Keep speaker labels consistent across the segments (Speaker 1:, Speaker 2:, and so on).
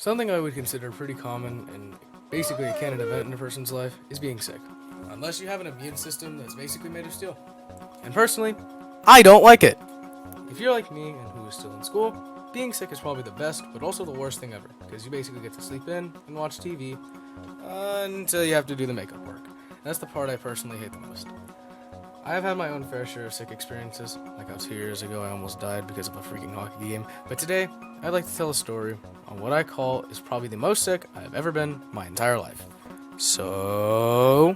Speaker 1: Something I would consider pretty common and basically a canon event in a person's life is being sick. Unless you have an immune system that's basically made of steel. And personally, I don't like it. If you're like me and who is still in school, being sick is probably the best, but also the worst thing ever, because you basically get to sleep in and watch TV until you have to do the makeup work. And that's the part I personally hate the most. I have had my own fair share of sick experiences, like how 2 years ago I almost died because of a freaking hockey game, but today I'd like to tell a story on what I call is probably the most sick I've ever been my entire life. So...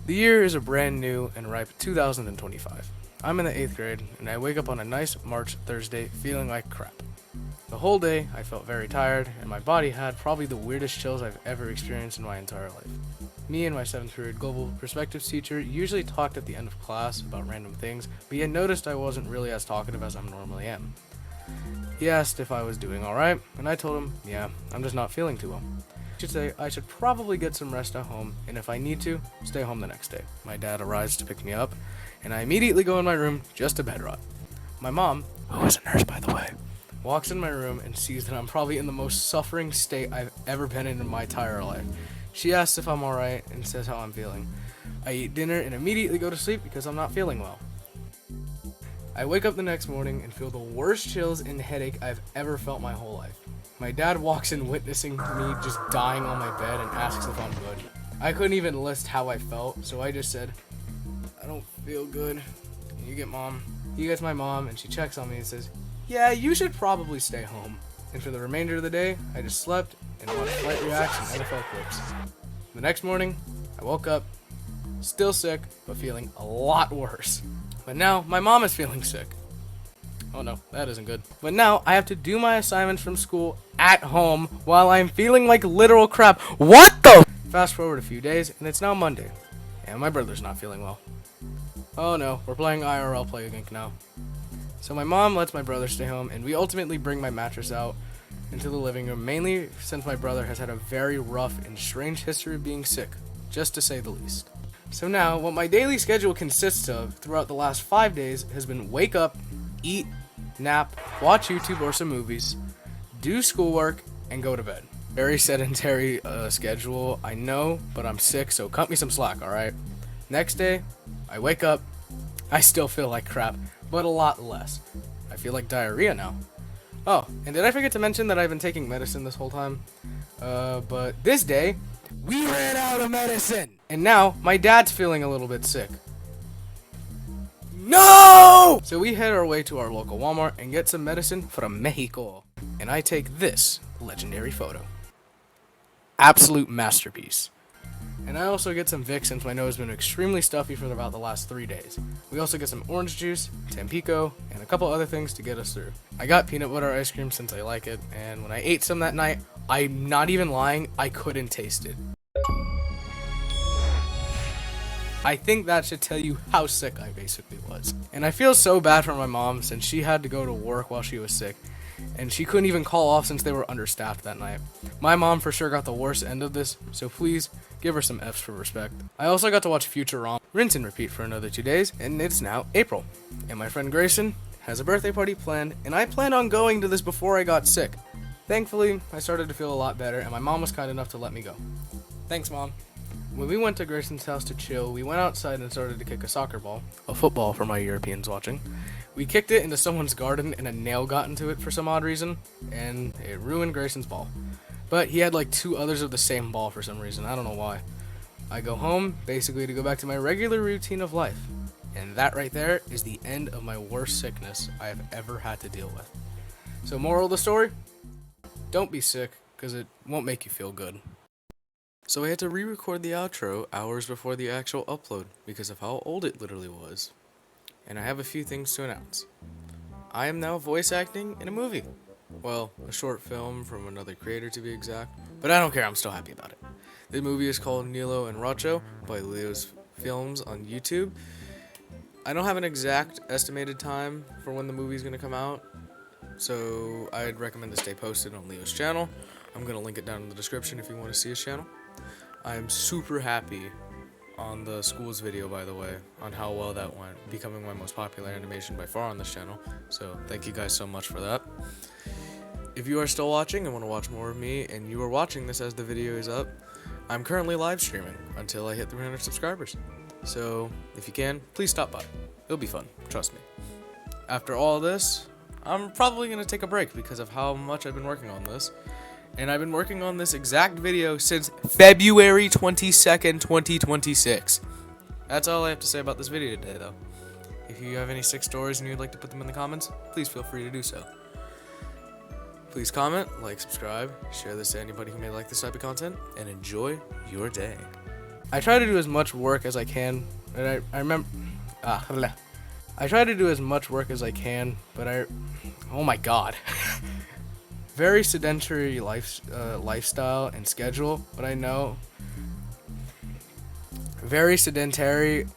Speaker 1: The year is a brand new and ripe 2025. I'm in the 8th grade, and I wake up on a nice March Thursday feeling like crap. The whole day, I felt very tired, and my body had probably the weirdest chills I've ever experienced in my entire life. Me and my 7th period global perspectives teacher usually talked at the end of class about random things, but he had noticed I wasn't really as talkative as I normally am. He asked if I was doing alright, and I told him, yeah, I'm just not feeling too well. I should probably get some rest at home, and if I need to, stay home the next day. My dad arrives to pick me up, and I immediately go in my room just to bed rot. My mom, who is a nurse by the way, walks in my room and sees that I'm probably in the most suffering state I've ever been in my entire life. She asks if I'm alright and says how I'm feeling. I eat dinner and immediately go to sleep because I'm not feeling well. I wake up the next morning and feel the worst chills and headache I've ever felt my whole life. My dad walks in witnessing me just dying on my bed and asks if I'm good. I couldn't even list how I felt, so I just said, I don't feel good. Can you get mom? He gets my mom and she checks on me and says, yeah, you should probably stay home. And for the remainder of the day, I just slept and watched Flight Reacts and NFL clips. The next morning, I woke up, still sick, but feeling a lot worse. But now, my mom is feeling sick. Oh no, that isn't good. But now, I have to do my assignments from school at home while I'm feeling like literal crap. What the? Fast forward a few days, and it's now Monday. And my brother's not feeling well. Oh no, we're playing IRL Play Again now. So my mom lets my brother stay home, and we ultimately bring my mattress out into the living room, mainly since my brother has had a very rough and strange history of being sick, just to say the least. So now, what my daily schedule consists of throughout the last 5 days has been wake up, eat, nap, watch YouTube or some movies, do schoolwork, and go to bed. Very sedentary schedule, I know, but I'm sick, so cut me some slack, alright? Next day, I wake up, I still feel like crap, but a lot less. I feel like diarrhea now. Oh, and did I forget to mention that I've been taking medicine this whole time? But this day, we ran out of medicine! And now, my dad's feeling a little bit sick. No! So we head our way to our local Walmart and get some medicine from Mexico. And I take this legendary photo. Absolute masterpiece. And I also get some Vicks since my nose has been extremely stuffy for about the last 3 days. We also get some orange juice, Tampico, and a couple other things to get us through. I got peanut butter ice cream since I like it, and when I ate some that night, I'm not even lying, I couldn't taste it. I think that should tell you how sick I basically was. And I feel so bad for my mom since she had to go to work while she was sick. And she couldn't even call off since they were understaffed that night. My mom for sure got the worst end of this, so please give her some F's for respect. I also got to watch Futurama, rinse and repeat for another 2 days, and it's now April. And my friend Grayson has a birthday party planned, and I planned on going to this before I got sick. Thankfully, I started to feel a lot better, and my mom was kind enough to let me go. Thanks, Mom. When we went to Grayson's house to chill, we went outside and started to kick a soccer ball, a football for my Europeans watching. We kicked it into someone's garden and a nail got into it for some odd reason, and it ruined Grayson's ball. But he had like 2 others of the same ball for some reason, I don't know why. I go home, basically to go back to my regular routine of life. And that right there is the end of my worst sickness I have ever had to deal with. So moral of the story? Don't be sick, because it won't make you feel good. So I had to re-record the outro hours before the actual upload because of how old it literally was. And I have a few things to announce. I am now voice acting in a movie. Well, a short film from another creator to be exact, but I don't care, I'm still happy about it. The movie is called Nilo and Racho by Leo's Films on YouTube. I don't have an exact estimated time for when the movie is going to come out, so I'd recommend to stay posted on Leo's channel. I'm going to link it down in the description if you want to see his channel. I'm super happy on the schools video, by the way, on how well that went, becoming my most popular animation by far on this channel. So thank you guys so much for that. If you are still watching and want to watch more of me, and you are watching this as the video is up, I'm currently live streaming until I hit 300 subscribers. So if you can, please stop by. It'll be fun, trust me. After all this, I'm probably going to take a break because of how much I've been working on this. And I've been working on this exact video since February 22nd, 2026. That's all I have to say about this video today, though. If you have any sick stories and you'd like to put them in the comments, please feel free to do so. Please comment, like, subscribe, share this to anybody who may like this type of content, and enjoy your day. I try to do as much work as I can, and I remember... I try to do as much work as I can, but oh my god. Very sedentary lifestyle and schedule, but I know. Very sedentary,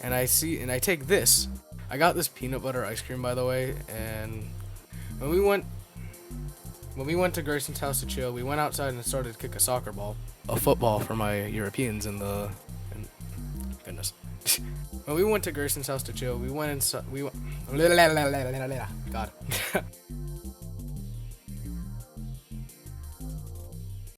Speaker 1: and I take this. I got this peanut butter ice cream, by the way, and when we went to Grayson's house to chill, we went outside and started to kick a soccer ball, a football for my Europeans goodness. When we went to Grayson's house to chill, we went inside. God.